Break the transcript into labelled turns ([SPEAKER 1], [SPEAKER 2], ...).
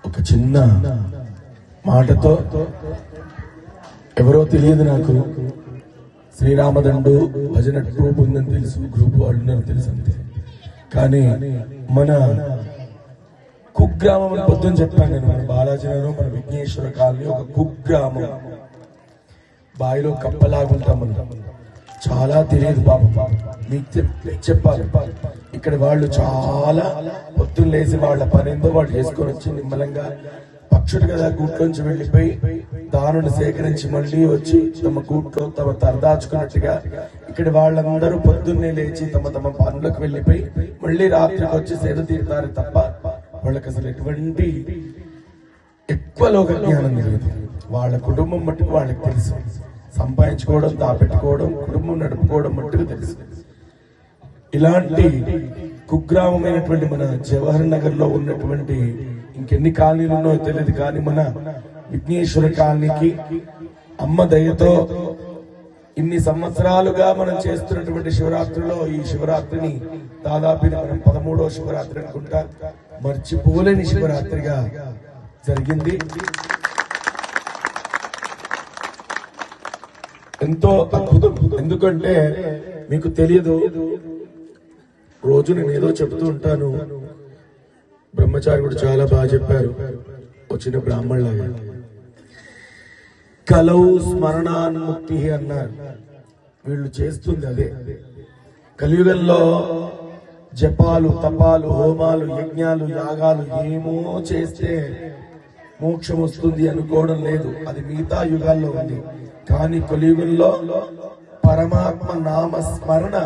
[SPEAKER 1] ఒక చిన్న మాటతో, ఎవరో తెలియదు నాకు, శ్రీరామదండు భజన గ్రూప్ ఉందని తెలుసు, గ్రూప్ వాళ్ళు ఉన్నారు తెలుసు అంతే. కానీ మన కుగ్రామం అని పొద్దున చెప్పాను నేను, మన బాలాజీలో మన విఘ్నేశ్వర కాలనీ ఒక కుగ్రామం, బావిలో కప్పలాగుంటాం మనం. చాలా తెలియదు బాబు, మీకు చెప్పాలి. ఇక్కడ వాళ్ళు చాలా పొద్దున్న లేచి వాళ్ళ పనేందో వాళ్ళు చేసుకొని వచ్చి నిమ్మలంగా పక్షుడు కదా గూట్లోంచి వెళ్ళిపోయి దానిని సేకరించి మళ్ళీ వచ్చి తమ గూట్లో తమ తరదాచుకున్నట్టుగా ఇక్కడ వాళ్ళందరూ పొద్దున్నే లేచి తమ తమ పనులకు వెళ్ళిపోయి మళ్ళీ రాత్రికి వచ్చి సేద తీరుతారు తప్ప వాళ్ళకి అసలు ఎటువంటి ఎక్కువ లోక జ్ఞానం తెలియదు. వాళ్ళ కుటుంబం మట్టుకు వాళ్ళకి తెలుసు, సంపాదించుకోవడం, దాపెట్టుకోవడం, కుటుంబం నడుపుకోవడం మట్టుకు తెలుసు. ఇలాంటి కుగ్రామమైనటువంటి మన జవహర్ నగర్ లో ఉన్నటువంటి ఇంకెన్ని కాలనీలు ఉన్నాయో తెలియదు, కానీ మన విఘ్నేశ్వర కాలనీకి అమ్మ దయతో ఇన్ని సంవత్సరాలుగా మనం చేస్తున్నటువంటి శివరాత్రిలో ఈ శివరాత్రిని దాదాపు మనం 13వ శివరాత్రి అనుకుంటా, మర్చిపోలేని శివరాత్రిగా జరిగింది. ఎంతో అద్భుతం. ఎందుకంటే మీకు తెలియదు, రోజు నేను ఏదో చెప్తూ ఉంటాను, బ్రహ్మచారి కూడా చాలా బాగా చెప్పారు, వచ్చిన బ్రాహ్మణులాగా కలౌ స్మరణాన్ముక్తి అన్నారు. వీళ్ళు చేస్తుంది అదే. కలియుగంలో జపాలు, తపాలు, హోమాలు, యజ్ఞాలు, యాగాలు ఏమో చేస్తే మోక్షం వస్తుంది అనుకోవడం లేదు, అది మిగతా యుగాల్లో ఉంది. కానీ కలియుగంలో పరమాత్మ నామ స్మరణ